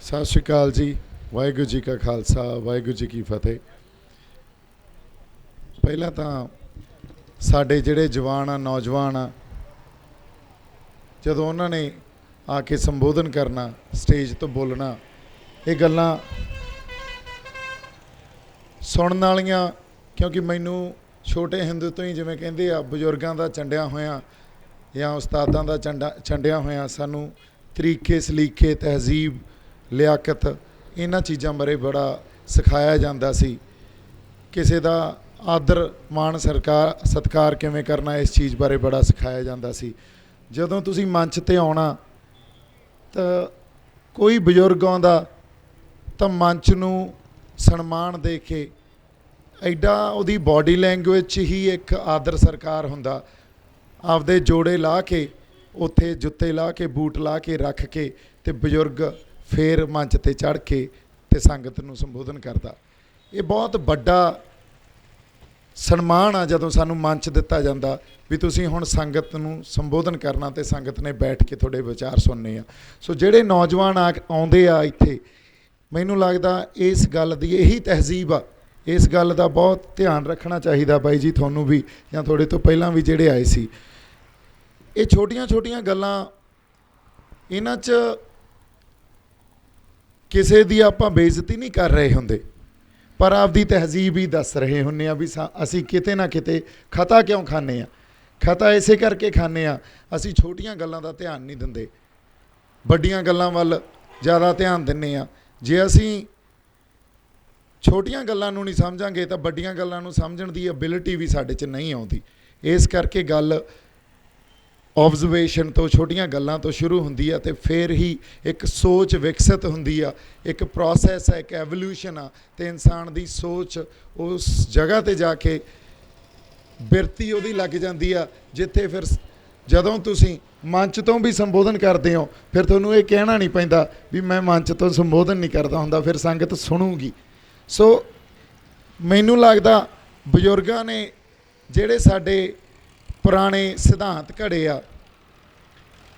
सत श्री अकाल जी। वाहिगुरू जी का खालसा वाहिगुरू जी की फतेह। पहला तो साढ़े जिहड़े जवान आ नौजवान आ जदों उन्होंने आके संबोधन करना स्टेज तो बोलना ये गल्लां सुनने वालियां, क्योंकि मैनू छोटे हिंदू तो ही जिवें कहंदे आ बजुर्गों का चंडिया होया या उस्तादां का चंडिया होया सानू तरीके सलीके तहजीब लियाकत इन्हां चीज़ों बारे बड़ा सिखाया जाता सी। किसी का आदर मान सत्कार किवें करना इस चीज़ बारे बड़ा सिखाया जाता सी। जदों तुसीं मंच ते आउणा तो कोई बजुर्ग आउंदा तो मंच नूं सन्मान दे के एडा उहदी बॉडी लैंगुएज च ही एक आदर सत्कार हुंदा। आपदे जोड़े ला के उत्थे जुत्ते ला के बूट ला के रख के ते बजुर्ग फिर मंच ते चढ़ के ते संगत नूं संबोधन करदा। ये बहुत बड़ा सन्मान आ जदों सानूं मंच दिता जाता भी तुसीं हुण संगत नूं संबोधन करना ते संगत ने बैठ के तुहाडे विचार सुनने आ। सो जिहड़े नौजवान आउंदे आ इत्थे मैनूं लगदा इस गल दी यही तहजीब आ। इस गल का बहुत ध्यान रखना चाहिए बाई जी, तुहानूं भी या थोड़े तो पहलां भी जिहड़े आए सी। ये छोटियां छोटियां गल्लां इन्हां च किसी दी आपां बेइज्जती नहीं कर रहे हुंदे पर आपदी तहजीब ही दस रहे हुंदे आ भी असीं किते ना किते खता क्यों खाने आ। खता इसे करके खाने आ असीं छोटियां गल्लां दा ध्यान नहीं दिंदे, वड्डियां गल्लां वल ज़्यादा ध्यान दिंदे आ। जे असीं छोटियां गल्लां नूं नहीं समझांगे तो वड्डियां गल्लां नूं समझण दी एबिलिटी भी साडे च नहीं आउंदी। इस करके गल ऑब्जर्वेशन तो छोटियां गल्लां तो शुरू हुंदी आ ते फिर ही एक सोच विकसित हुंदी आ। एक प्रोसैस है, एक एवोल्यूशन आ ते इंसान दी सोच उस जगह ते जाके बिरती उहदी लग जांदी आ जिथे फिर जदों तुसीं मंच तो भी संबोधन करते हो फिर तुहानूं ये कहना नहीं पैंदा भी मैं मंच तो संबोधन नहीं करता हुंदा, फिर संगत सुनूगी। सो मैनूं लगदा बजुर्गां ने जिहड़े साडे पुराने सिद्धांत घड़े आ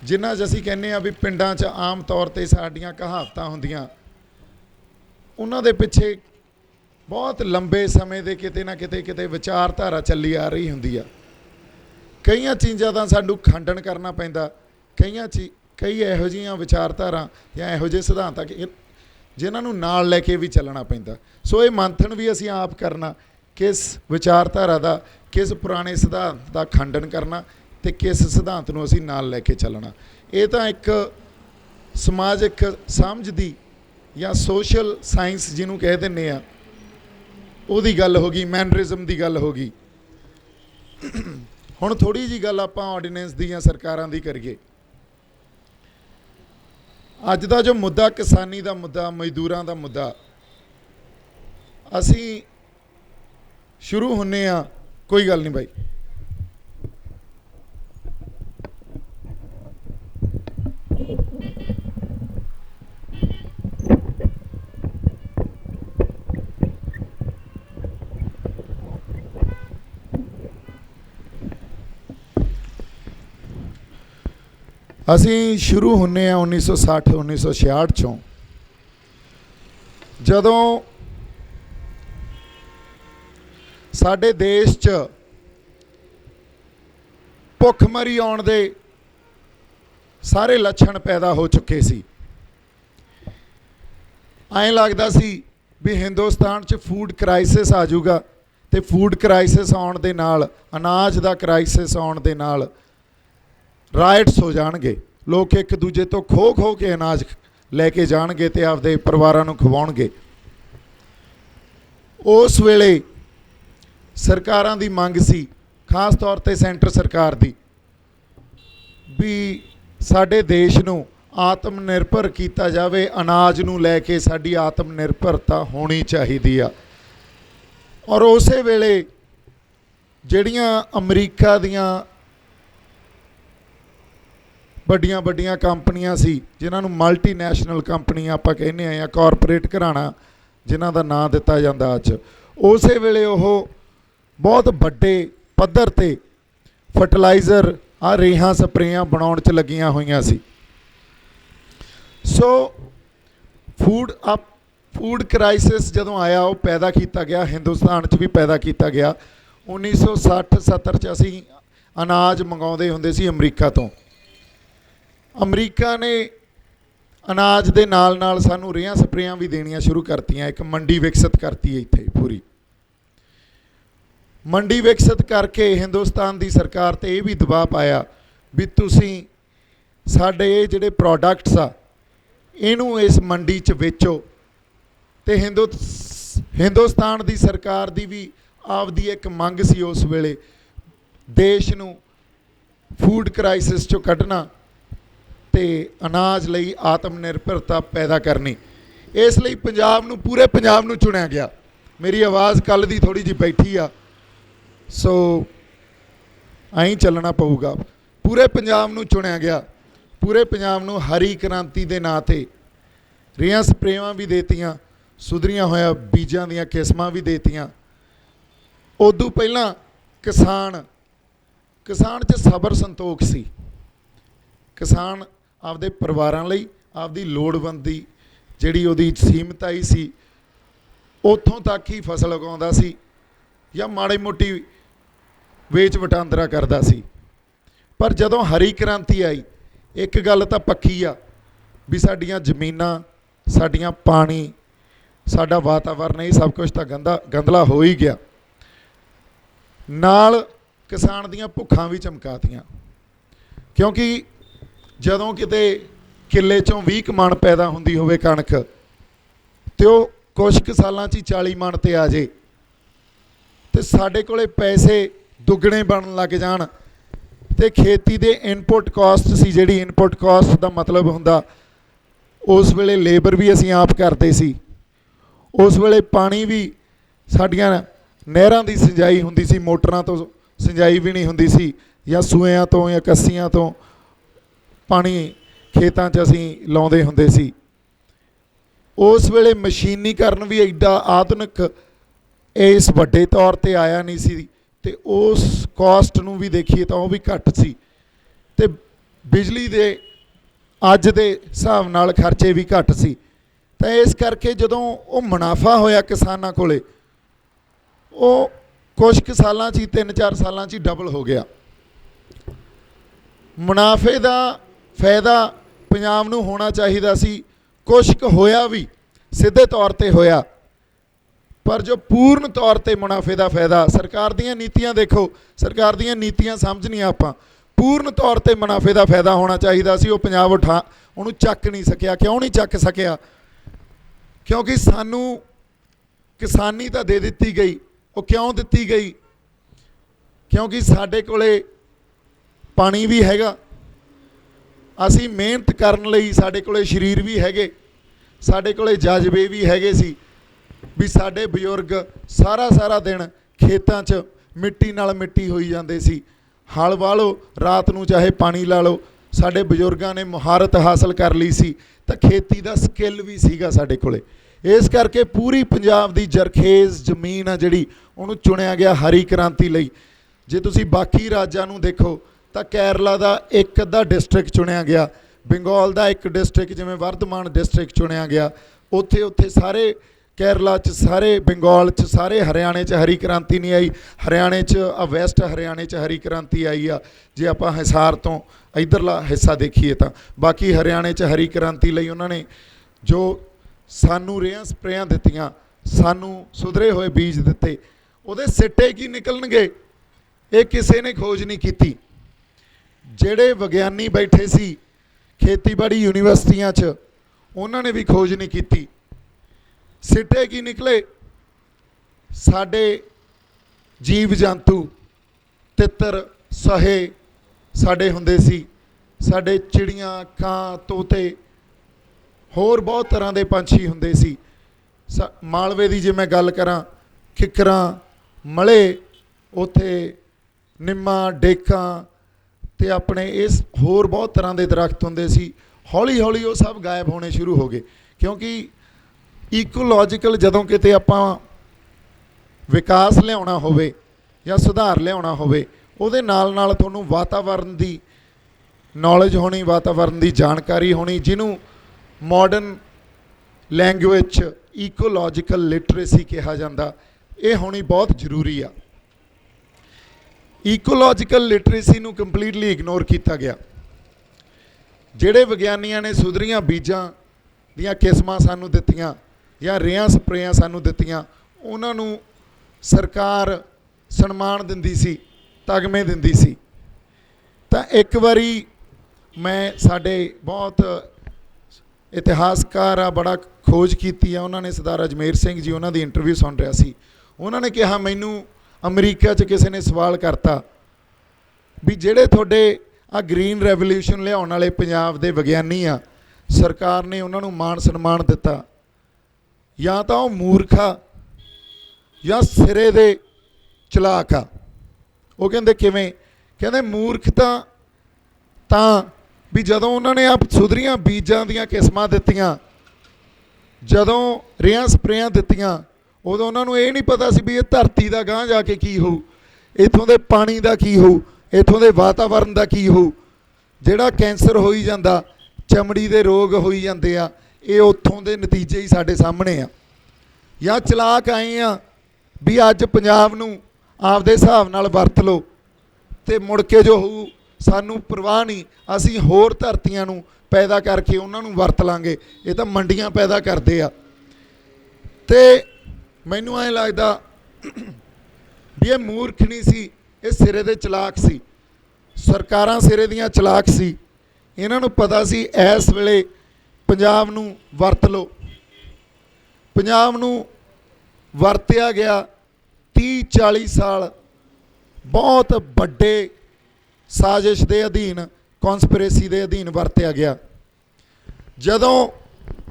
जिन्हां 'च असीं कहने आ भी पिंडां 'च आम तौर ते साडियां कहावतां हुंदियां, उन्हां दे पिछे बहुत लंबे समय दे किते ना किते विचारधारा चली आ रही हुंदी आ। कईयां चीज़ां दा सानूं खंडन करना पैंदा, कई इहो जिहियां विचारधारा या इहो जिहे सिद्धांत आ कि जिन्हां नूं नाल लैके भी चलना पैंदा। सो ये मंथन भी असीं आप करना किस विचारधारा दा किस पुराने सिद्धांत का खंडन करना तो किस सिद्धांत नूं असीं नाल लैके चलना। ये तो एक समाजिक समझ दी या सोशल साइंस जिन्हों कह दिंदे आ उहदी गल हो गई, मैनरिज्म की गल हो गई। हुण थोड़ी जी गल आपां ऑर्डीनेंस दी या सरकारां दी करिए। अज दा जो मुद्दा किसानी का मुद्दा मजदूरां का मुद्दा असीं शुरू हुन्ने आ, कोई गल नहीं भाई, असीं शुरू हुन्ने आ 1960 1966 चों जदों साडे देश च भुखमरी आउण दे सारे लक्षण पैदा हो चुके सी। ऐं लगदा सी भी हिंदुस्तान च फूड क्राइसिस आ जाऊगा ते फूड क्राइसिस आउण दे नाल अनाज दा क्राइसिस आउण दे नाल राइट्स हो जाणगे, लोग एक दूजे तो खो खो के अनाज लैके जाणगे ते आपदे परिवारां नूं खवाउणगे। उस वेले सरकारां दी मंग सी, खास तौर ते सेंटर सरकार दी, भी साडे देश नूं आत्म निर्भर किया जाए, अनाज नूं लैके साडी आत्म निर्भरता होनी चाहिदी आ। और उस वेले जिहड़ियां अमरीका दियां वड्डियां वड्डियां कंपनियां सी जिन्हां नूं मल्टीनैशनल कंपनियां आपां कहने आ या कॉरपोरेट घराना जिन्हां दा नां दिता जांदा अज, उस वेले ओह बहुत वड्डे पद्धर ते फर्टिलाइज़र आ रेहां स्प्रेयां बनाउण च लगियां होईयां सी। सो फूड क्राइसिस जदों आया वो पैदा किया गया, हिंदुस्तान च भी पैदा किया गया। 1960-70 च असी अनाज मंगाउंदे हुंदे सी अमरीका तो। अमरीका ने अनाज दे नाल नाल सानू रेहां स्प्रेयां भी देनियां शुरू करतियां। एक मंडी विकसित करती है इत्थे पूरी। मंडी विकसित करके हिंदुस्तान की सरकार ते ये भी दबाव पाया भी तुसीं साडे ये जिहड़े प्रोडक्ट्स आ इनू इस मंडी च बेचो। तो हिंदुस्तान की सरकार की भी आपदी एक मंग सी उस वेले, देश नू फूड क्राइसिस चों कढ़ना ते अनाज लई आत्मनिर्भरता पैदा करनी। इसलिए पंजाब नू, पूरे पंजाब नू चुनिया गया। मेरी आवाज़ कल दी थोड़ी जी बैठी आ, सो आई चलना पऊगा। पूरे पंजाब नू चुनिया गया। पूरे पंजाब नू हरी क्रांति के नाँ ते रेहां स्प्रेवां भी देतियां, सुधरियां होया बीजां दीयां किस्मां भी देतियां। उदों पहलां किसान च सबर संतोख सी। किसान आपदे परिवारां लई आपदी लोड़वंदी जिहड़ी उहदी सीमताई सी उत्थों तक ही फसल उगाउंदा सी या माड़ी मोटी वेच वटांदरा करदा सी। पर जदों हरी क्रांति आई, एक गल तां पक्की आ भी साडियां जमीनां, साडियां पानी, साडा वातावरण, ये सब कुछ तां गंदला हो ही गया। नाल किसान दियां भुੱਖਾਂ भी चमकातियां, क्योंकि जदों किते किले चों 20 मण पैदा हुंदी होवे कणक ते वो कुछ क सालां 'ਚ 40 मण ते आ जे ते साडे कोले पैसे दुगने बनन लग जाण ते खेती दे इनपुट कॉस्ट सी, जिहड़ी इनपुट कॉस्ट दा मतलब हुंदा उस वेले लेबर भी असीं आप करदे सी। उस वेले पानी भी साडियां नहरां दी सिंचाई हुंदी सी, मोटरां तो सिंचाई भी नहीं हुंदी सी, या सूइयां तो या कस्सियां तो पानी खेतां 'ਚ असीं लाउंदे हुंदे सी। उस वेले मशीनीकरण भी एडा आधुनिक इस वड्डे तौर ते आया नहीं सी ते उस कॉस्ट नूं भी देखीए तो भी घट सी ते बिजली दे अज दे हिसाब नाल खर्चे भी घट सी। तो इस करके जदों वो मुनाफा होया किसानां कोले, वो कुछ क सालां 'ਚ 3-4 सालां 'ਚ डबल हो गया। मुनाफे का फायदा पंजाब नूं होना चाहिदा सी, कुछ क होया भी सीधे तौर पर होया, पर जो पूर्ण तौर पर मुनाफे का फायदा सरकार दीयां नीतियां देखो, सरकार दीयां नीतियां समझनियां आपां। पूर्ण तौर पर मुनाफे का फायदा होना चाहिदा सी, वो पंजाब उठा उहनूं चक नहीं सकिया। क्यों नहीं चक सकिया? क्योंकि सानू किसानी तो दे दी गई। वो क्यों दी गई? क्योंकि साडे कोले पानी भी हैगा, असी मेहनत करन लई साडे कोले शरीर भी हैगे, साडे कोले जज्बे भी हैगे सी भी साडे बजुर्ग सारा सारा दिन खेतां 'ਚ मिट्टी नाल मिट्टी होई जांदे सी। हल वाह लो, रात नूं चाहे पानी ला लो, साडे बजुर्गां ने मुहारत हासिल कर ली सी तो खेती का स्किल भी सीगा साडे कोले। इस करके पूरी पंजाब की जरखेज़ जमीन आ जिहड़ी उहनूं चुनिया गया हरी क्रांति लई। जे तुसीं बाकी राज्यां नूं देखो तो केरला का एक अद्धा डिस्ट्रिक्ट चुनिया गया, बंगाल का एक डिस्ट्रिक्ट जिवें वर्धमान डिस्ट्रिक्ट चुनिया गया, उत्थे उत्थे सारे केरला च, सारे बंगाल च, सारे हरियाणे च हरी क्रांति नहीं आई। हरियाणे च वैस्ट हरियाणे च हरी क्रांति आई आ जे आपां हिसार तो इधरला हिस्सा देखीए तो। बाकी हरियाणे च हरी क्रांति लई उन्होंने जो सानू रेहां स्प्रेयां दित्तियां, सानू सुधरे हुए बीज दिते, उहदे सिट्टे की निकलणगे ये किसी ने खोज नहीं की। ਜਿਹੜੇ ਵਿਗਿਆਨੀ बैठे सी खेतीबाड़ी यूनीवर्सिटियां च उन्होंने भी खोज नहीं की। सिट्टे की निकले? साडे जीव जंतु तितर सहे साडे हुंदे सी, साडे चिड़ियां, कां, तोते, होर बहुत तरह के पंछी हुंदे सी। मालवे की जे मैं गल करां, किकरां, मले, उत्थे निम्मा, डेकां ते अपने इस होर बहुत तरह के दरख्त हुंदे सी। हौली हौली वो सब गायब होने शुरू हो गए, क्योंकि ईकोलॉजिकल जदों किते आपां विकास लियाउणा होवे या सुधार लियाउणा होवे, उहदे नाल नाल तुहानूं वातावरण की नॉलेज होनी, वातावरण की जानकारी होनी, जिन्हों मॉडर्न ਲੈਂਗੁਏਜ 'ਚ ਈਕੋਲੋਜੀਕਲ ਲਿਟਰੇਸੀ ਕਿਹਾ ਜਾਂਦਾ, ਇਹ ਹੋਣੀ ਬਹੁਤ ਜ਼ਰੂਰੀ ਆ। ਈਕੋਲੋਜੀਕਲ ਲਿਟਰੇਸੀ ਨੂੰ ਕੰਪਲੀਟਲੀ ਇਗਨੋਰ ਕੀਤਾ ਗਿਆ। ਜਿਹੜੇ ਵਿਗਿਆਨੀਆਂ ਨੇ ਸੁਧਰੀਆਂ ਬੀਜਾਂ ਦੀਆਂ ਕਿਸਮਾਂ ਸਾਨੂੰ ਦਿੱਤੀਆਂ ਜਾਂ ਰੇਹਾਂ ਸਪਰੇਆਂ ਸਾਨੂੰ ਦਿੱਤੀਆਂ, ਉਹਨਾਂ ਨੂੰ ਸਰਕਾਰ ਸਨਮਾਨ ਦਿੰਦੀ ਸੀ, ਤਗਮੇ ਦਿੰਦੀ ਸੀ। ਤਾਂ ਇੱਕ ਵਾਰੀ ਮੈਂ ਸਾਡੇ ਬਹੁਤ ਇਤਿਹਾਸਕਾਰ ਆ, ਬੜਾ ਖੋਜ ਕੀਤੀ ਆ, ਉਹਨਾਂ ਨੇ ਸਰਦਾਰ ਅਜਮੇਰ ਸਿੰਘ ਜੀ, ਉਹਨਾਂ ਦੀ ਇੰਟਰਵਿਊ ਸੁਣ ਰਿਹਾ ਸੀ। ਉਹਨਾਂ ਨੇ ਕਿਹਾ ਮੈਨੂੰ ਅਮਰੀਕਾ 'ਚ ਕਿਸੇ ਨੇ ਸਵਾਲ ਕਰਤਾ ਵੀ ਜਿਹੜੇ ਤੁਹਾਡੇ ਆ ਗ੍ਰੀਨ ਰੈਵੋਲਿਊਸ਼ਨ ਲਿਆਉਣ ਵਾਲੇ ਪੰਜਾਬ ਦੇ ਵਿਗਿਆਨੀ ਆ, ਸਰਕਾਰ ਨੇ ਉਹਨਾਂ ਨੂੰ ਮਾਣ ਸਨਮਾਨ ਦਿੱਤਾ, ਜਾਂ ਤਾਂ ਉਹ ਮੂਰਖ ਆ ਜਾਂ ਸਿਰੇ ਦੇ ਚਲਾਕ ਆ। ਉਹ ਕਹਿੰਦੇ ਕਿਵੇਂ? ਕਹਿੰਦੇ ਮੂਰਖ ਤਾਂ ਵੀ ਜਦੋਂ ਉਹਨਾਂ ਨੇ ਆਪ ਸੁਧਰੀਆਂ ਬੀਜਾਂ ਦੀਆਂ ਕਿਸਮਾਂ ਦਿੱਤੀਆਂ, ਜਦੋਂ ਰੇਹਾਂ ਸਪਰੇਆਂ ਦਿੱਤੀਆਂ, ਉਦੋਂ ਉਹਨਾਂ ਨੂੰ ਇਹ ਨਹੀਂ ਪਤਾ ਸੀ ਵੀ ਇਹ ਧਰਤੀ ਦਾ ਗਾਂਹ ਜਾ ਕੇ ਕੀ ਹੋਊ, ਇੱਥੋਂ ਦੇ ਪਾਣੀ ਦਾ ਕੀ ਹੋਊ, ਇੱਥੋਂ ਦੇ ਵਾਤਾਵਰਨ ਦਾ ਕੀ ਹੋਊ। ਜਿਹੜਾ ਕੈਂਸਰ ਹੋਈ ਜਾਂਦਾ, ਚਮੜੀ ਦੇ ਰੋਗ ਹੋਈ ਜਾਂਦੇ ਆ, ਇਹ ਉੱਥੋਂ ਦੇ ਨਤੀਜੇ ਹੀ ਸਾਡੇ ਸਾਹਮਣੇ ਆ। ਜਾਂ ਚਲਾਕ ਆਏ ਆ ਵੀ ਅੱਜ ਪੰਜਾਬ ਨੂੰ ਆਪਦੇ ਹਿਸਾਬ ਨਾਲ ਵਰਤ ਲਓ ਅਤੇ ਮੁੜ ਕੇ ਜੋ ਹੋਊ ਸਾਨੂੰ ਪਰਵਾਹ ਨਹੀਂ, ਅਸੀਂ ਹੋਰ ਧਰਤੀਆਂ ਨੂੰ ਪੈਦਾ ਕਰਕੇ ਉਹਨਾਂ ਨੂੰ ਵਰਤ ਲਾਂਗੇ। ਇਹ ਤਾਂ ਮੰਡੀਆਂ ਪੈਦਾ ਕਰਦੇ ਆ। ਅਤੇ ਮੈਨੂੰ ਐਂ ਲੱਗਦਾ ਵੀ ਇਹ ਮੂਰਖ ਨਹੀਂ ਸੀ, ਇਹ ਸਿਰੇ ਦੇ ਚਲਾਕ ਸੀ। ਸਰਕਾਰਾਂ ਸਿਰੇ ਦੀਆਂ ਚਲਾਕ ਸੀ। ਇਹਨਾਂ ਨੂੰ ਪਤਾ ਸੀ ਇਸ ਵੇਲੇ ਪੰਜਾਬ ਨੂੰ ਵਰਤ ਲਓ। ਪੰਜਾਬ ਨੂੰ ਵਰਤਿਆ ਗਿਆ 30-40 ਸਾਲ ਬਹੁਤ ਵੱਡੇ ਸਾਜ਼ਿਸ਼ ਦੇ ਅਧੀਨ, ਕੌਨਸਪੀਰੇਸੀ ਦੇ ਅਧੀਨ ਵਰਤਿਆ ਗਿਆ। ਜਦੋਂ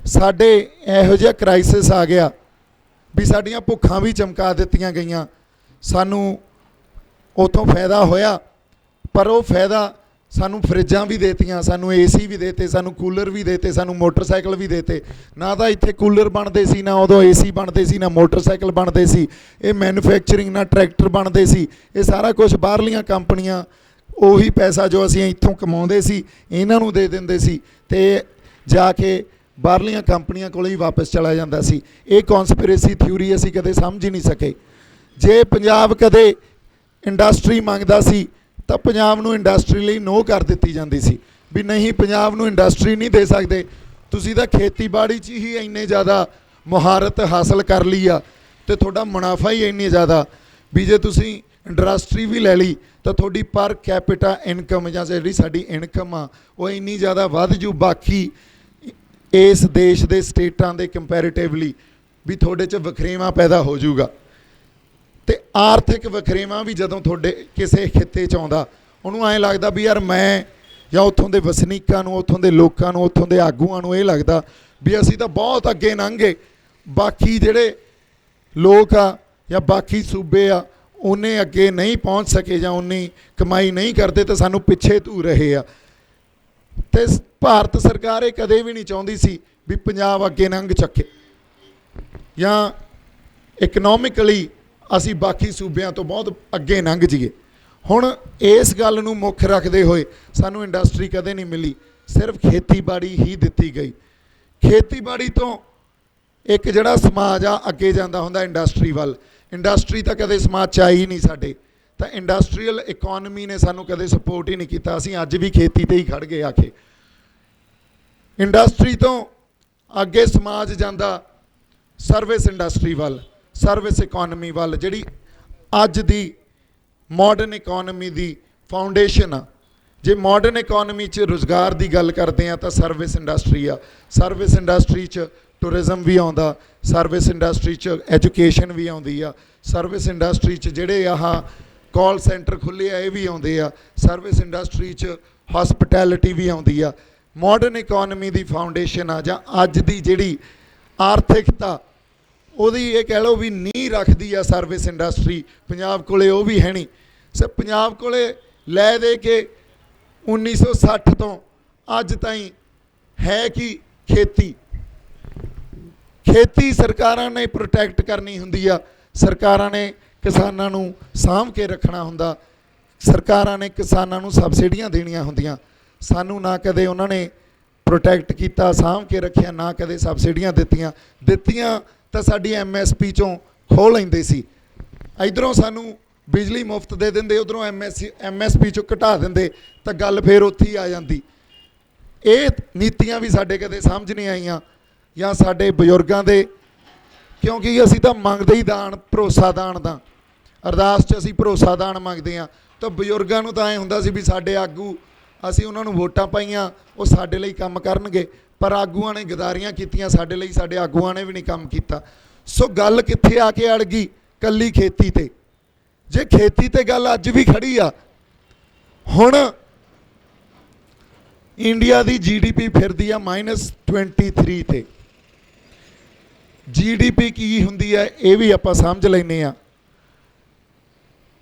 ਸਾਡੇ ਇਹੋ ਜਿਹਾ ਕ੍ਰਾਈਸਿਸ ਆ ਗਿਆ ਵੀ ਸਾਡੀਆਂ ਭੁੱਖਾਂ ਵੀ ਚਮਕਾ ਦਿੱਤੀਆਂ ਗਈਆਂ, ਸਾਨੂੰ ਉੱਥੋਂ ਫਾਇਦਾ ਹੋਇਆ, ਪਰ ਉਹ ਫਾਇਦਾ ਸਾਨੂੰ ਫਰਿੱਜਾਂ ਵੀ ਦੇਤੀਆਂ, ਸਾਨੂੰ ਏਸੀ ਵੀ ਦੇਤੇ, ਸਾਨੂੰ ਕੂਲਰ ਵੀ ਦੇਤੇ, ਸਾਨੂੰ ਮੋਟਰਸਾਈਕਲ ਵੀ ਦੇਤੇ। ਨਾ ਤਾਂ ਇੱਥੇ ਕੂਲਰ ਬਣਦੇ ਸੀ, ਨਾ ਉਦੋਂ ਏਸੀ ਬਣਦੇ ਸੀ, ਨਾ ਮੋਟਰਸਾਈਕਲ ਬਣਦੇ ਸੀ। ਇਹ ਮੈਨੂਫੈਕਚਰਿੰਗ, ਨਾ ਟਰੈਕਟਰ ਬਣਦੇ ਸੀ। ਇਹ ਸਾਰਾ ਕੁਝ ਬਾਹਰਲੀਆਂ ਕੰਪਨੀਆਂ ਉਹੀ ਪੈਸਾ ਜੋ ਅਸੀਂ ਇੱਥੋਂ ਕਮਾਉਂਦੇ ਸੀ ਇਹਨਾਂ ਨੂੰ ਦੇ ਦਿੰਦੇ ਸੀ ਅਤੇ ਜਾ ਕੇ ਬਾਹਰਲੀਆਂ ਕੰਪਨੀਆਂ ਕੋਲ ਹੀ ਵਾਪਸ ਚਲਾ ਜਾਂਦਾ ਸੀ। ਇਹ ਕੌਨਸਪੀਰੇਸੀ ਥਿਊਰੀ ਅਸੀਂ ਕਦੇ ਸਮਝ ਹੀ ਨਹੀਂ ਸਕੇ। ਜੇ ਪੰਜਾਬ ਕਦੇ ਇੰਡਸਟਰੀ ਮੰਗਦਾ ਸੀ ਤਾਂ ਪੰਜਾਬ ਨੂੰ ਇੰਡਸਟਰੀ ਲਈ ਨੋ ਕਰ ਦਿੱਤੀ ਜਾਂਦੀ ਸੀ ਵੀ ਨਹੀਂ, ਪੰਜਾਬ ਨੂੰ ਇੰਡਸਟਰੀ ਨਹੀਂ ਦੇ ਸਕਦੇ, ਤੁਸੀਂ ਤਾਂ ਖੇਤੀਬਾੜੀ 'ਚ ਹੀ ਇੰਨੇ ਜ਼ਿਆਦਾ ਮੁਹਾਰਤ ਹਾਸਲ ਕਰ ਲਈ ਆ ਅਤੇ ਤੁਹਾਡਾ ਮੁਨਾਫਾ ਹੀ ਇੰਨੀ ਜ਼ਿਆਦਾ ਵੀ ਜੇ ਤੁਸੀਂ ਇੰਡਸਟਰੀ ਵੀ ਲੈ ਲਈ ਤਾਂ ਤੁਹਾਡੀ ਪਰ ਕੈਪੀਟਾ ਇਨਕਮ ਜਾਂ ਜਿਹੜੀ ਸਾਡੀ ਇਨਕਮ ਆ ਉਹ ਇੰਨੀ ਜ਼ਿਆਦਾ ਵੱਧ ਜੂ ਬਾਕੀ ਇਸ ਦੇਸ਼ ਦੇ ਸਟੇਟਾਂ ਦੇ ਕੰਪੈਰੀਟਿਵਲੀ, ਵੀ ਤੁਹਾਡੇ 'ਚ ਵਖਰੇਵਾਂ ਪੈਦਾ ਹੋ ਜਾਊਗਾ। ਅਤੇ ਆਰਥਿਕ ਵਖਰੇਵਾਂ ਵੀ ਜਦੋਂ ਤੁਹਾਡੇ ਕਿਸੇ ਖਿੱਤੇ 'ਚ ਆਉਂਦਾ, ਉਹਨੂੰ ਐਂ ਲੱਗਦਾ ਵੀ ਯਾਰ ਮੈਂ ਜਾਂ ਉੱਥੋਂ ਦੇ ਵਸਨੀਕਾਂ ਨੂੰ, ਉੱਥੋਂ ਦੇ ਲੋਕਾਂ ਨੂੰ, ਉੱਥੋਂ ਦੇ ਆਗੂਆਂ ਨੂੰ ਇਹ ਲੱਗਦਾ ਵੀ ਅਸੀਂ ਤਾਂ ਬਹੁਤ ਅੱਗੇ ਲੰਘ ਗਏ, ਬਾਕੀ ਜਿਹੜੇ ਲੋਕ ਆ ਜਾਂ ਬਾਕੀ ਸੂਬੇ ਆ ਉਹਨੇ ਅੱਗੇ ਨਹੀਂ ਪਹੁੰਚ ਸਕੇ ਜਾਂ ਉਨੀ ਕਮਾਈ ਨਹੀਂ ਕਰਦੇ ਤਾਂ ਸਾਨੂੰ ਪਿੱਛੇ ਧੂ ਰਹੇ ਆ। ਅਤੇ ਭਾਰਤ ਸਰਕਾਰ ਇਹ ਕਦੇ ਵੀ ਨਹੀਂ ਚਾਹੁੰਦੀ ਸੀ ਵੀ ਪੰਜਾਬ ਅੱਗੇ ਲੰਘ ਚੱਕੇ ਜਾਂ ਇਕਨੋਮਿਕਲੀ ਅਸੀਂ ਬਾਕੀ ਸੂਬਿਆਂ ਤੋਂ ਬਹੁਤ ਅੱਗੇ ਲੰਘ ਜਾਈਏ। ਹੁਣ ਇਸ ਗੱਲ ਨੂੰ ਮੁੱਖ ਰੱਖਦੇ ਹੋਏ ਸਾਨੂੰ ਇੰਡਸਟਰੀ ਕਦੇ ਨਹੀਂ ਮਿਲੀ, ਸਿਰਫ ਖੇਤੀਬਾੜੀ ਹੀ ਦਿੱਤੀ ਗਈ। ਖੇਤੀਬਾੜੀ ਤੋਂ ਇੱਕ ਜਿਹੜਾ ਸਮਾਜ ਆ ਅੱਗੇ ਜਾਂਦਾ ਹੁੰਦਾ ਇੰਡਸਟਰੀ ਵੱਲ। ਇੰਡਸਟਰੀ ਤਾਂ ਕਦੇ ਸਮਾਜ 'ਚ ਆਈ ਨਹੀਂ ਸਾਡੇ, ਤਾਂ ਇੰਡਸਟਰੀਅਲ ਇਕੋਨਮੀ ਨੇ ਸਾਨੂੰ ਕਦੇ ਸਪੋਰਟ ਹੀ ਨਹੀਂ ਕੀਤਾ। ਅਸੀਂ ਅੱਜ ਵੀ ਖੇਤੀ 'ਤੇ ਹੀ ਖੜ੍ਹ ਗਏ ਆ ਕੇ। ਇੰਡਸਟਰੀ ਤੋਂ ਅੱਗੇ ਸਮਾਜ ਜਾਂਦਾ ਸਰਵਿਸ ਇੰਡਸਟਰੀ ਵੱਲ, ਸਰਵਿਸ ਇਕੋਨਮੀ ਵੱਲ, ਜਿਹੜੀ ਅੱਜ ਦੀ ਮਾਡਰਨ ਇਕੋਨਮੀ ਦੀ ਫਾਊਂਡੇਸ਼ਨ ਆ। ਜੇ ਮਾਡਰਨ ਇਕੋਨਮੀ 'ਚ ਰੁਜ਼ਗਾਰ ਦੀ ਗੱਲ ਕਰਦੇ ਆ ਤਾਂ ਸਰਵਿਸ ਇੰਡਸਟਰੀ ਆ। ਸਰਵਿਸ ਇੰਡਸਟਰੀ 'ਚ ਟੂਰਿਜ਼ਮ ਵੀ ਆਉਂਦਾ, ਸਰਵਿਸ ਇੰਡਸਟਰੀ 'ਚ ਐਜੂਕੇਸ਼ਨ ਵੀ ਆਉਂਦੀ ਆ, ਸਰਵਿਸ ਇੰਡਸਟਰੀ 'ਚ ਜਿਹੜੇ ਆਹ ਕਾਲ ਸੈਂਟਰ ਖੁੱਲ੍ਹੇ ਆ ਇਹ ਵੀ ਆਉਂਦੇ ਆ, ਸਰਵਿਸ ਇੰਡਸਟਰੀ 'ਚ ਹੌਸਪਿਟੈਲਿਟੀ ਵੀ ਆਉਂਦੀ ਆ। ਮਾਡਰਨ ਇਕੋਨਮੀ ਦੀ ਫਾਊਂਡੇਸ਼ਨ ਆ ਜਾਂ ਅੱਜ ਦੀ ਜਿਹੜੀ ਆਰਥਿਕਤਾ ਉਹਦੀ ਇਹ ਕਹਿ ਲਓ ਵੀ ਨੀਂਹ ਰੱਖਦੀ ਆ ਸਰਵਿਸ ਇੰਡਸਟਰੀ। ਪੰਜਾਬ ਕੋਲੇ ਉਹ ਵੀ ਹੈ ਨਹੀਂ। ਪੰਜਾਬ ਕੋਲੇ ਲੈ ਦੇ ਕੇ 1960 ਤੋਂ ਅੱਜ ਤਾਈਂ ਹੈ ਕਿ ਖੇਤੀ ਸਰਕਾਰਾਂ ਨੇ ਪ੍ਰੋਟੈਕਟ ਕਰਨੀ ਹੁੰਦੀ ਆ, ਸਰਕਾਰਾਂ ਨੇ ਕਿਸਾਨਾਂ ਨੂੰ ਸਾਂਭ ਕੇ ਰੱਖਣਾ ਹੁੰਦਾ, ਸਰਕਾਰਾਂ ਨੇ ਕਿਸਾਨਾਂ ਨੂੰ ਸਬਸਿਡੀਆਂ ਦੇਣੀਆਂ ਹੁੰਦੀਆਂ। ਸਾਨੂੰ ਨਾ ਕਦੇ ਉਹਨਾਂ ਨੇ प्रोटैक्ट किया, साਂਭ के रखिया, ना कदे सबसिडियां दित्तियां तो साडी MSP चों खो लैंदे सी। इधरों सानू बिजली मुफ्त दे देंदे, उधरों MSP चों घटा देंदे, तो गल फिर उत्थे ही आ जाती। ये नीतियां भी साडे कदे समझ नहीं आईयां या साडे बजुर्गां दे, क्योंकि असीं तां मंगदे ही दान, भरोसा दान दा, अरदास च असीं भरोसा दान मंगदे आ। तो बजुर्गां नूं तां ऐ हुंदा सी भी साडे आगू, असीं उन्हां नूं वोटां पाईआं, वो साडे लई काम करनगे, पर आगूआं ने गदारियां कीतियां साडे लई, साडे आगूआं ने भी नहीं काम कीता। सो गल कित्थे आके अड़ गई? कल्ली खेती ते। जे खेती ते गल अज भी खड़ी आ, हुण इंडिया दी GDP फिरदी आ -23 ते। GDP की हुंदी है ये भी आपां समझ लैंदे आ।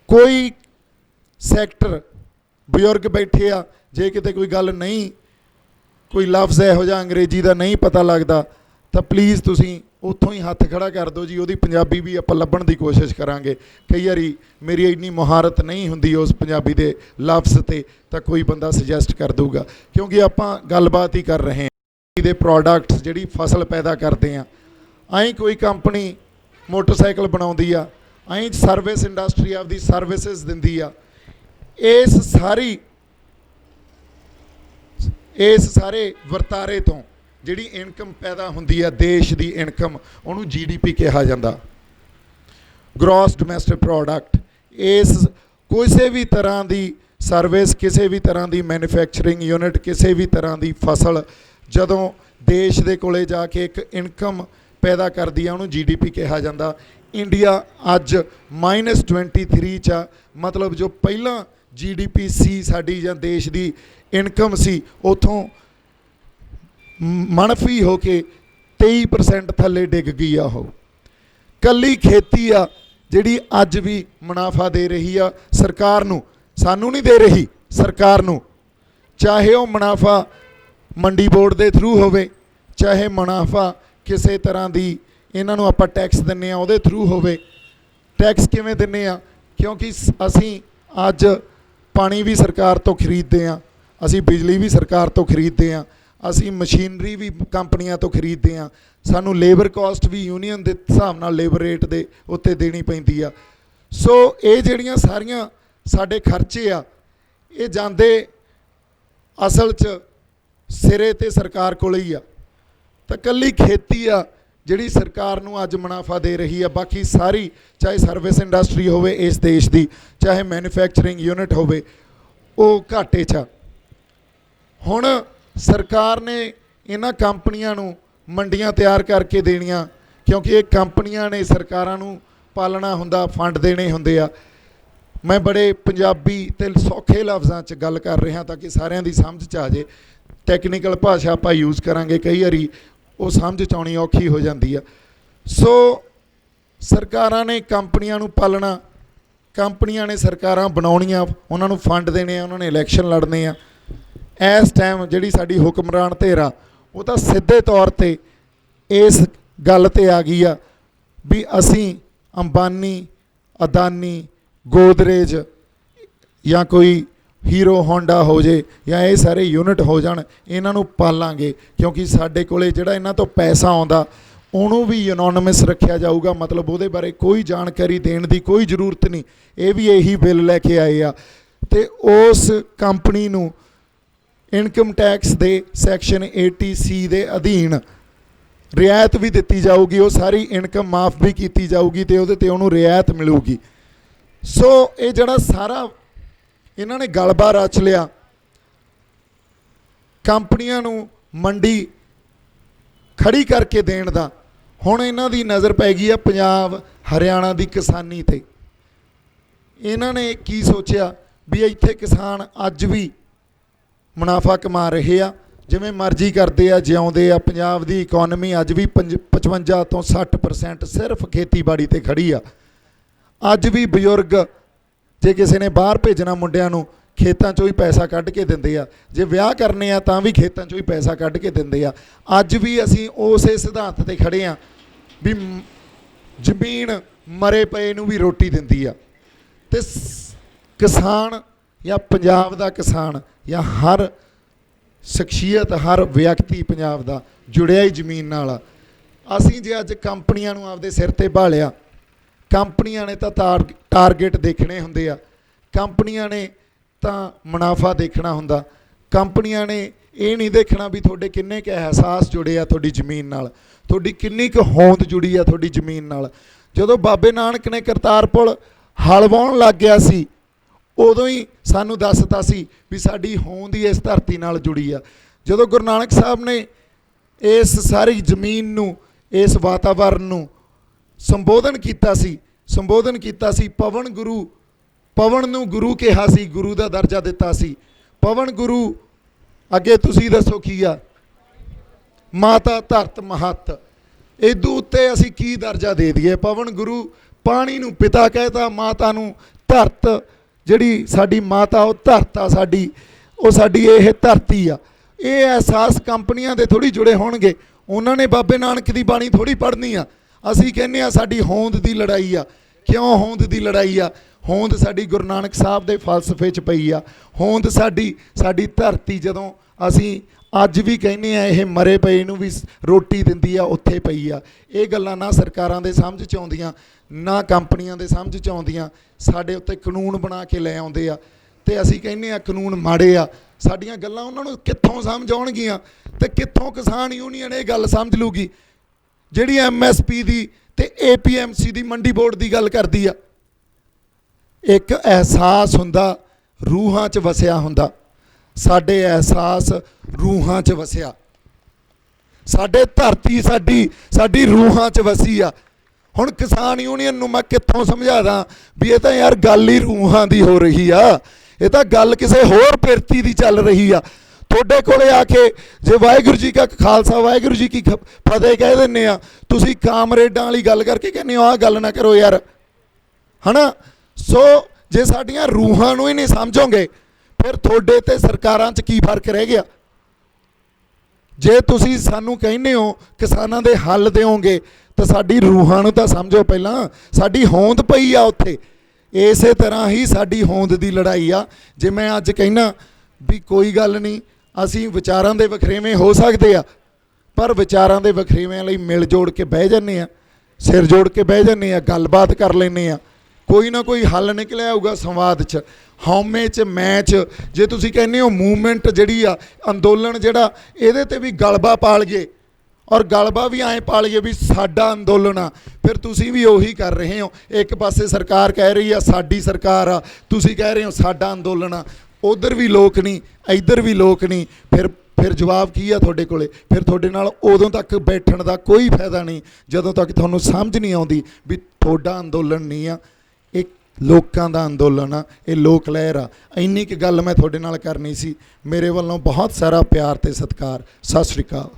कोई सैक्टर बजुर्ग बैठे आ, जे किते कोई गल नहीं, कोई लफ्ज़ इहो जिहा अंग्रेजी का नहीं पता लगता, तो प्लीज़ तुसीं उत्थों ही हत्थ खड़ा कर दो जी, ਉਹਦੀ ਪੰਜਾਬੀ भी ਆਪਾਂ ਲੱਭਣ ਦੀ कोशिश करांगे। कई वारी मेरी इन्नी मुहारत नहीं हुंदी उस पंजाबी दे लफ्ज़ ते, तो कोई बंदा सुजैसट कर दूगा, क्योंकि आपां गलबात ही कर रहे हैं दे प्रोडक्ट्स जिहड़ी फसल पैदा करते हैं। आई कोई कंपनी मोटरसाइकिल बनाउंदी आ, आई सर्विस इंडस्ट्री आपदी सर्विसिज दिंदी आ। इस सारे वरतारे तो जिहड़ी इनकम पैदा हुंदी है, देश की इनकम, उहनूं GDP कहा जाता, ग्रॉस डोमैसटिक प्रोडक्ट। इस किसी भी तरह की सर्विस, किसी भी तरह की मैन्युफैक्चरिंग यूनिट, किसी भी तरह की फसल जदों देश के कोले जाके एक इनकम पैदा करती है, उन्होंने GDP कहा जाता। इंडिया अज -23 च, मतलब जो पहला GDP सी साडी जां देश की इनकम सी, उतों मनफी होके 23% थले डिग गई आ। वो कल्ली खेती आ जिहड़ी अज भी मुनाफा दे रही आ सरकार नूं, सानू नहीं दे रही, सरकार नूं। चाहे वो मुनाफा मंडी बोर्ड के थ्रू होवे, चाहे मुनाफा किसी तरह की इन्हां नूं आपां टैक्स दिंने आ उहदे थ्रू होवे। टैक्स किवें दिंने आ? क्योंकि असीं अज पानी भी सरकार तो खरीदते हैं, असीं बिजली भी सरकार तो खरीदते हैं, असीं मशीनरी भी कंपनियां तो खरीदते हैं, सानू लेबर कॉस्ट भी यूनीयन के हिसाब नाल लेबर रेट के उत्ते देनी पैंदी आ। सो ये जिहड़ियां सारियां साडे खर्चे आ, ये जांदे असल च सिरे ते सरकार कोल ही आ। तो कल्ली खेती आ जिहड़ी सरकार नूं अज मुनाफा दे रही है, बाकी सारी चाहे सर्विस इंडस्ट्री होवे इस देश की, चाहे मैन्युफैक्चरिंग यूनिट होवे, वो घाटे च। हुण सरकार ने इन्हां कंपनियां नूं मंडियां तैयार करके देनियां, क्योंकि ये कंपनियां ने सरकारां नूं पालना हुंदा, फंड देने हुंदे आ। मैं बड़े पंजाबी ते सौखे लफ्ज़ां च गल कर रहा ताकि सारिਆਂ दी समझ च आ जाए। टैक्नीकल भाषा आपां यूज़ करांगे, कई वारी वो समझ च आउणी औखी हो जाती है। सो सरकारां ने कंपनियां नूं पालना, कंपनियां ने सरकारां बनाउणियां, उन्हां नूं फंड देने, उन्हां ने इलैक्शन लड़ने आ। इस टाइम जिहड़ी साडी हुक्मरान धेर आ, वो तो सीधे तौर पर इस गल ते आ गई आ भी असीं अंबानी, अदानी, गोदरेज या कोई हीरो होंडा हो जे या ये सारे यूनिट हो जाण, इन्हां नूं पालांगे, क्योंकि साडे कोले जिहड़ा इन्हां तो पैसा आउंदा ਉਹਨੂੰ भी यूनोनिमस रखा जाऊगा, मतलब वो बारे कोई जानकारी देने की कोई जरूरत नहीं। ये भी यही बिल लैके आए आ। तो उस कंपनी नूं इनकम टैक्स दे सैक्शन 80C दे अधीन रियायत भी दी जाऊगी, वो सारी इनकम माफ़ भी की जाऊगी, तो वो उन्होंने रियायत मिलूगी। सो ये जड़ा सारा इन्होंने गलबा रच लिया, कंपनियां नूं मंडी खड़ी करके देण दा। हुण इन्हां दी नज़र पै गई है पंजाब हरियाणा की किसानी ते। इन्हां ने की सोचिया भी इत्थे किसान अज भी मुनाफा कमा रहे आ, जिवें मर्जी करते आ, जिउंदे आ। पंजाब की इकोनमी अज भी 55 तो 60% सिर्फ खेतीबाड़ी ते खड़ी आ। अज भी बजुर्ग जे किसी ने बाहर भेजना मुंडियां नूं खेतों चों ही पैसा कढ़ के दिंदे आ, जे विआह करने आ तां भी खेतों चों ही पैसा कढ़ के दिंदे आ। अज भी असीं उस सिद्धांत ते खड़े आ भी जमीन मरे पए नूं भी रोटी दिंदी आ। ते किसान या पंजाब दा किसान या हर ਸ਼ਖਸੀਅਤ ਹਰ ਵਿਅਕਤੀ ਪੰਜਾਬ ਦਾ ਜੁੜਿਆ ਹੀ ਜ਼ਮੀਨ ਨਾਲ ਆ। ਅਸੀਂ ਜੇ ਅੱਜ ਕੰਪਨੀਆਂ ਨੂੰ ਆਪਦੇ ਸਿਰ ਤੇ ਭਾਲਿਆ, ਕੰਪਨੀਆਂ ਨੇ ਤਾਂ ਟਾਰਗੇਟ ਦੇਖਣੇ ਹੁੰਦੇ ਆ, ਕੰਪਨੀਆਂ ਨੇ ਤਾਂ ਮੁਨਾਫਾ ਦੇਖਣਾ ਹੁੰਦਾ, ਕੰਪਨੀਆਂ ਨੇ ਇਹ ਨਹੀਂ ਦੇਖਣਾ ਵੀ ਤੁਹਾਡੇ ਕਿੰਨੇ ਕੁ ਅਹਿਸਾਸ ਜੁੜੇ ਆ ਤੁਹਾਡੀ ਜ਼ਮੀਨ ਨਾਲ, ਤੁਹਾਡੀ ਕਿੰਨੀ ਕੁ ਹੋਂਦ ਜੁੜੀ ਆ ਤੁਹਾਡੀ ਜ਼ਮੀਨ ਨਾਲ। ਜਦੋਂ ਬਾਬੇ ਨਾਨਕ ਨੇ ਕਰਤਾਰਪੁਰ ਹਲ ਵਾਹੁਣ ਲੱਗ ਗਿਆ ਸੀ, ਉਦੋਂ ਹੀ ਸਾਨੂੰ ਦੱਸਤਾ ਸੀ ਵੀ ਸਾਡੀ ਹੋਂਦ ਹੀ ਇਸ ਧਰਤੀ ਨਾਲ ਜੁੜੀ ਆ। ਜਦੋਂ ਗੁਰੂ ਨਾਨਕ ਸਾਹਿਬ ਨੇ ਇਸ ਸਾਰੀ ਜ਼ਮੀਨ ਨੂੰ, ਇਸ ਵਾਤਾਵਰਨ ਨੂੰ ਸੰਬੋਧਨ ਕੀਤਾ ਸੀ, ਪਵਨ ਨੂੰ ਗੁਰੂ ਕਿਹਾ ਸੀ, ਗੁਰੂ ਦਾ ਦਰਜਾ ਦਿੱਤਾ ਸੀ। ਪਵਨ ਗੁਰੂ, ਅੱਗੇ ਤੁਸੀਂ ਦੱਸੋ ਕੀ ਆ? ਮਾਤਾ ਧਰਤ ਮਹੱਤ, ਇਦੋਂ ਉੱਤੇ ਅਸੀਂ ਕੀ ਦਰਜਾ ਦੇ ਦਈਏ? ਪਵਨ ਗੁਰੂ, ਪਾਣੀ ਨੂੰ ਪਿਤਾ ਕਹਿਤਾ, ਮਾਤਾ ਨੂੰ ਧਰਤ, ਜਿਹੜੀ ਸਾਡੀ ਮਾਤਾ ਉਹ ਧਰਤ ਆ ਸਾਡੀ, ਉਹ ਸਾਡੀ ਇਹ ਧਰਤੀ ਆ। ਇਹ ਅਹਿਸਾਸ ਕੰਪਨੀਆਂ ਦੇ ਥੋੜ੍ਹੀ ਜੁੜੇ ਹੋਣਗੇ, ਉਹਨਾਂ ਨੇ ਬਾਬੇ ਨਾਨਕ ਦੀ ਬਾਣੀ ਥੋੜ੍ਹੀ ਪੜ੍ਹਨੀ ਆ। ਅਸੀਂ ਕਹਿੰਦੇ ਆ ਸਾਡੀ ਹੋਂਦ ਦੀ ਲੜਾਈ ਆ। ਕਿਉਂ ਹੋਂਦ ਦੀ ਲੜਾਈ ਆ? ਹੋਂਦ ਸਾਡੀ ਗੁਰੂ ਨਾਨਕ ਸਾਹਿਬ ਦੇ ਫਲਸਫੇ 'ਚ ਪਈ ਆ। ਹੋਂਦ ਸਾਡੀ ਧਰਤੀ, ਜਦੋਂ ਅਸੀਂ ਅੱਜ ਵੀ ਕਹਿੰਦੇ ਆ ਇਹ ਮਰੇ ਪਏ ਨੂੰ ਵੀ ਰੋਟੀ ਦਿੰਦੀ ਆ, ਉੱਥੇ ਪਈ ਆ। ਇਹ ਗੱਲਾਂ ਨਾ ਸਰਕਾਰਾਂ ਦੇ ਸਮਝ 'ਚ ਆਉਂਦੀਆਂ, ਨਾ ਕੰਪਨੀਆਂ ਦੇ ਸਮਝ 'ਚ ਆਉਂਦੀਆਂ। ਸਾਡੇ ਉੱਤੇ ਕਾਨੂੰਨ ਬਣਾ ਕੇ ਲੈ ਆਉਂਦੇ ਆ ਅਤੇ ਅਸੀਂ ਕਹਿੰਦੇ ਆ ਕਾਨੂੰਨ ਮਾੜੇ ਆ। ਸਾਡੀਆਂ ਗੱਲਾਂ ਉਹਨਾਂ ਨੂੰ ਕਿੱਥੋਂ ਸਮਝ ਆਉਣਗੀਆਂ ਅਤੇ ਕਿੱਥੋਂ ਕਿਸਾਨ ਯੂਨੀਅਨ ਇਹ ਗੱਲ ਸਮਝ ਲੂਗੀ ਜਿਹੜੀ MSP ਦੀ ਅਤੇ APMC ਦੀ ਮੰਡੀ ਬੋਰਡ ਦੀ ਗੱਲ ਕਰਦੀ ਆ। ਇੱਕ ਅਹਿਸਾਸ ਹੁੰਦਾ, ਰੂਹਾਂ 'ਚ ਵਸਿਆ ਹੁੰਦਾ। ਸਾਡੇ ਅਹਿਸਾਸ ਰੂਹਾਂ 'ਚ ਵਸਿਆ, ਸਾਡੇ ਧਰਤੀ ਸਾਡੀ ਰੂਹਾਂ 'ਚ ਵਸੀ ਆ। ਹੁਣ ਕਿਸਾਨ ਯੂਨੀਅਨ ਨੂੰ ਮੈਂ ਕਿੱਥੋਂ ਸਮਝਾ ਦਾਂ ਵੀ ਇਹ ਤਾਂ ਯਾਰ ਗੱਲ ਹੀ ਰੂਹਾਂ ਦੀ ਹੋ ਰਹੀ ਆ, ਇਹ ਤਾਂ ਗੱਲ ਕਿਸੇ ਹੋਰ ਪਿਰਤੀ ਦੀ ਚੱਲ ਰਹੀ ਆ। ਤੁਹਾਡੇ ਕੋਲੇ ਆ ਕੇ ਜੇ ਵਾਹਿਗੁਰੂ ਜੀ ਕਾ ਖਾਲਸਾ ਵਾਹਿਗੁਰੂ ਜੀ ਕੀ ਫਤਿਹ ਕਹਿ ਦਿੰਦੇ ਆ, ਤੁਸੀਂ ਕਾਮਰੇਡਾਂ ਵਾਲੀ ਗੱਲ ਕਰਕੇ ਕਹਿੰਦੇ ਹੋ ਆਹ ਗੱਲ ਨਾ ਕਰੋ ਯਾਰ, ਹੈ ਨਾ। ਸੋ ਜੇ ਸਾਡੀਆਂ ਰੂਹਾਂ ਨੂੰ ਹੀ ਨਹੀਂ ਸਮਝੋਗੇ ਫਿਰ ਤੁਹਾਡੇ ਤੇ ਸਰਕਾਰਾਂ 'ਚ ਕੀ ਫਰਕ ਰਹਿ ਗਿਆ? ਜੇ ਤੁਸੀਂ ਸਾਨੂੰ ਕਹਿੰਦੇ ਹੋ ਕਿਸਾਨਾਂ ਦੇ ਹੱਲ ਦਿਓਗੇ ਤਾਂ ਸਾਡੀ ਰੂਹਾਂ ਨੂੰ ਤਾਂ ਸਮਝੋ ਪਹਿਲਾਂ, ਸਾਡੀ ਹੋਂਦ ਪਈ ਆ ਉੱਥੇ। ਇਸੇ ਤਰ੍ਹਾਂ ਹੀ ਸਾਡੀ ਹੋਂਦ ਦੀ ਲੜਾਈ ਆ। ਜੇ ਮੈਂ ਅੱਜ ਕਹਿਣਾ ਵੀ ਕੋਈ ਗੱਲ ਨਹੀਂ, ਅਸੀਂ ਵਿਚਾਰਾਂ ਦੇ ਵਖਰੇਵੇਂ ਹੋ ਸਕਦੇ ਆ, ਪਰ ਵਿਚਾਰਾਂ ਦੇ ਵਖਰੇਵਿਆਂ ਲਈ ਮਿਲ ਜੋੜ ਕੇ ਬਹਿ ਜਾਂਦੇ ਆ, ਸਿਰ ਜੋੜ ਕੇ ਬਹਿ ਜਾਂਦੇ ਆ, ਗੱਲਬਾਤ ਕਰ ਲੈਂਦੇ ਆ, ਕੋਈ ਨਾ ਕੋਈ ਹੱਲ ਨਿਕਲਿਆ ਆਊਗਾ ਸੰਵਾਦ 'ਚ, ਹਉਮੈ 'ਚ, ਮੈਂ 'ਚ। ਜੇ ਤੁਸੀਂ ਕਹਿੰਦੇ ਹੋ ਮੂਵਮੈਂਟ ਜਿਹੜੀ ਆ, ਅੰਦੋਲਨ ਜਿਹੜਾ, ਇਹਦੇ 'ਤੇ ਵੀ ਗਲਬਾ ਪਾ ਲਈਏ ਔਰ ਗਲਬਾ ਵੀ ਐਂ ਪਾ ਲਈਏ ਵੀ ਸਾਡਾ ਅੰਦੋਲਨ ਆ, ਫਿਰ ਤੁਸੀਂ ਵੀ ਉਹੀ ਕਰ ਰਹੇ ਹੋ। ਇੱਕ ਪਾਸੇ ਸਰਕਾਰ ਕਹਿ ਰਹੀ ਆ ਸਾਡੀ ਸਰਕਾਰ ਆ, ਤੁਸੀਂ ਕਹਿ ਰਹੇ ਹੋ ਸਾਡਾ ਅੰਦੋਲਨ ਆ। ਉੱਧਰ ਵੀ ਲੋਕ ਨਹੀਂ, ਇੱਧਰ ਵੀ ਲੋਕ ਨਹੀਂ, ਫਿਰ ਜਵਾਬ ਕੀ ਆ ਤੁਹਾਡੇ ਕੋਲੇ? ਫਿਰ ਤੁਹਾਡੇ ਨਾਲ ਉਦੋਂ ਤੱਕ ਬੈਠਣ ਦਾ ਕੋਈ ਫਾਇਦਾ ਨਹੀਂ ਜਦੋਂ ਤੱਕ ਤੁਹਾਨੂੰ ਸਮਝ ਨਹੀਂ ਆਉਂਦੀ ਵੀ ਤੁਹਾਡਾ ਅੰਦੋਲਨ ਨਹੀਂ ਆ, ਇਹ ਲੋਕਾਂ ਦਾ ਅੰਦੋਲਨ ਆ, ਇਹ ਲੋਕ ਲਹਿਰ ਆ। ਇੰਨੀ ਕੁ ਗੱਲ ਮੈਂ ਤੁਹਾਡੇ ਨਾਲ ਕਰਨੀ ਸੀ। ਮੇਰੇ ਵੱਲੋਂ ਬਹੁਤ ਸਾਰਾ ਪਿਆਰ ਅਤੇ ਸਤਿਕਾਰ। ਸਤਿ ਸ਼੍ਰੀ ਅਕਾਲ।